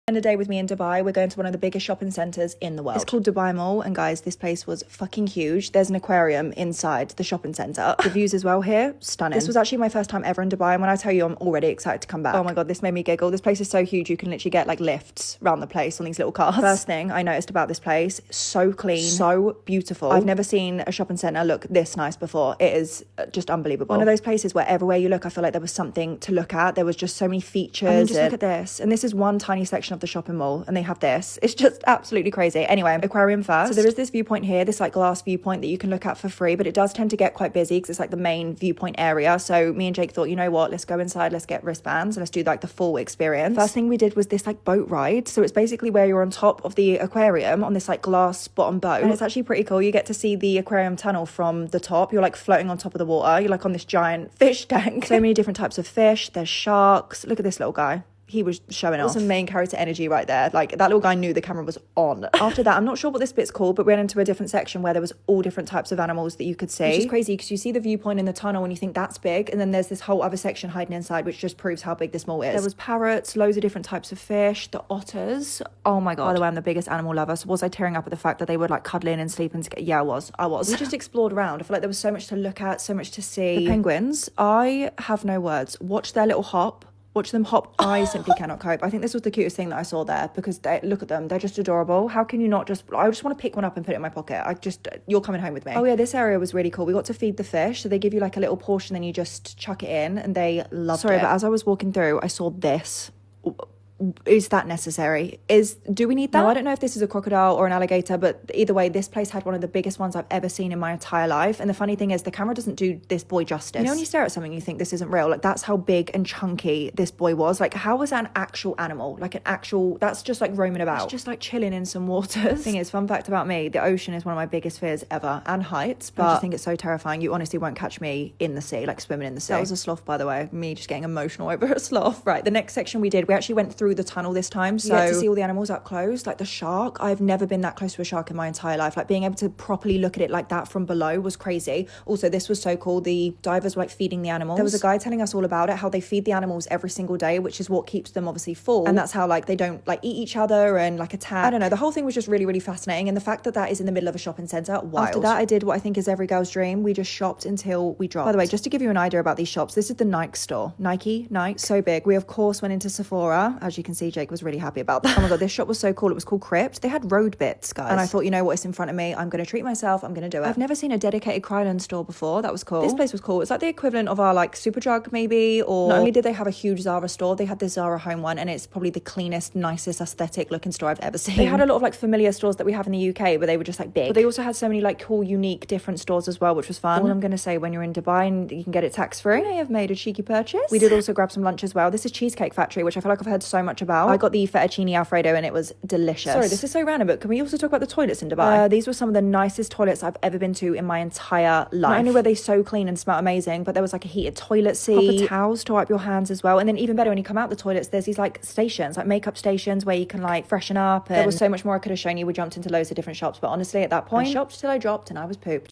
Spend a day with me in Dubai. We're going to one of the biggest shopping centres in the world. It's called Dubai Mall, and guys, this place was fucking huge. There's an aquarium inside the shopping centre. The views as well here, stunning. This was actually my first time ever in Dubai, and when I tell you I'm already excited to come back. Oh my god, this made me giggle. This place is so huge, you can literally get like lifts around the place on these little cars. First thing I noticed about this place, so clean, so beautiful. I've never seen a shopping centre look this nice before. It is just unbelievable. One of those places where everywhere you look, I feel like there was something to look at. There was just so many features. I mean, just look at this. And this is one tiny section of the shopping mall, and they have this. It's just absolutely crazy. Anyway, aquarium first. So there is this viewpoint here, this like glass viewpoint that you can look at for free, but it does tend to get quite busy because it's like the main viewpoint area. So me and Jake thought, you know what, let's go inside, let's get wristbands and let's do like the full experience. First thing we did was this like boat ride. So it's basically where you're on top of the aquarium on this like glass bottom boat, and it's actually pretty cool. You get to see the aquarium tunnel from the top. You're like floating on top of the water. You're like on this giant fish tank. So many different types of fish. There's sharks. Look at this little guy. He was showing off. Some main character energy right there. Like that little guy knew the camera was on. After that, I'm not sure what this bit's called, but we went into a different section where there was all different types of animals that you could see. Which is crazy because you see the viewpoint in the tunnel and you think that's big, and then there's this whole other section hiding inside, which just proves how big this mall is. There was parrots, loads of different types of fish, the otters. Oh my god. By the way, I'm the biggest animal lover, so was I tearing up at the fact that they would like cuddle in and sleep and yeah, I was. We just explored around. I feel like there was so much to look at, so much to see. The penguins, I have no words. Watch their little hop. Watch them hop. I simply cannot cope. I think this was the cutest thing that I saw there because look at them. They're just adorable. How can you not just... I just want to pick one up and put it in my pocket. You're coming home with me. Oh yeah, this area was really cool. We got to feed the fish. So they give you like a little portion, then you just chuck it in, and they loved it. Sorry, but as I was walking through, I saw this. Is that necessary? Do we need that? No, I don't know if this is a crocodile or an alligator, but either way, this place had one of the biggest ones I've ever seen in my entire life. And the funny thing is, the camera doesn't do this boy justice. You know, when you stare at something, you think this isn't real. Like, that's how big and chunky this boy was. Like, how was that an actual animal? Like, that's just like roaming about. It's just like chilling in some waters. Thing is, fun fact about me, the ocean is one of my biggest fears ever, and heights, but I just think it's so terrifying. You honestly won't catch me in the sea, like swimming in the sea. That was a sloth, by the way. Me just getting emotional over a sloth. Right, the next section we actually went through the tunnel this time. So you get to see all the animals up close, like the shark. I've never been that close to a shark in my entire life. Like being able to properly look at it like that from below was crazy. Also, this was so cool. The divers were like feeding the animals. There was a guy telling us all about it, how they feed the animals every single day, which is what keeps them obviously full. And that's how like they don't like eat each other and like attack. I don't know. The whole thing was just really, really fascinating. And the fact that that is in the middle of a shopping centre, wild. After that, I did what I think is every girl's dream. We just shopped until we dropped. By the way, just to give you an idea about these shops, this is the Nike store. Nike, so big. We of course went into Sephora. As you can see, Jake was really happy about that. Oh my god, this shop was so cool. It was called Crypt. They had road bits, guys. And I thought, you know what, it's in front of me. I'm going to treat myself. I'm going to do it. I've never seen a dedicated Krylon store before. That was cool. This place was cool. It's like the equivalent of our like Superdrug maybe, or not only did they have a huge Zara store, they had this Zara home one, and it's probably the cleanest, nicest, aesthetic looking store I've ever seen. They had a lot of like familiar stores that we have in the UK, but they were just like big. But they also had so many like cool, unique, different stores as well, which was fun. All I'm going to say, when you're in Dubai and you can get it tax-free, I may have made a cheeky purchase. We did also grab some lunch as well. This is Cheesecake Factory, which I feel like I've heard so much about. I got the fettuccine Alfredo and it was delicious. Sorry, this is so random, but can we also talk about the toilets in Dubai? These were some of the nicest toilets I've ever been to in my entire life. Not only were they so clean and smelled amazing, but there was like a heated toilet seat, proper towels to wipe your hands as well. And then even better, when you come out the toilets, there's these like stations, like makeup stations where you can like freshen up. And there was so much more I could have shown you. We jumped into loads of different shops, but honestly at that point, I shopped till I dropped and I was pooped.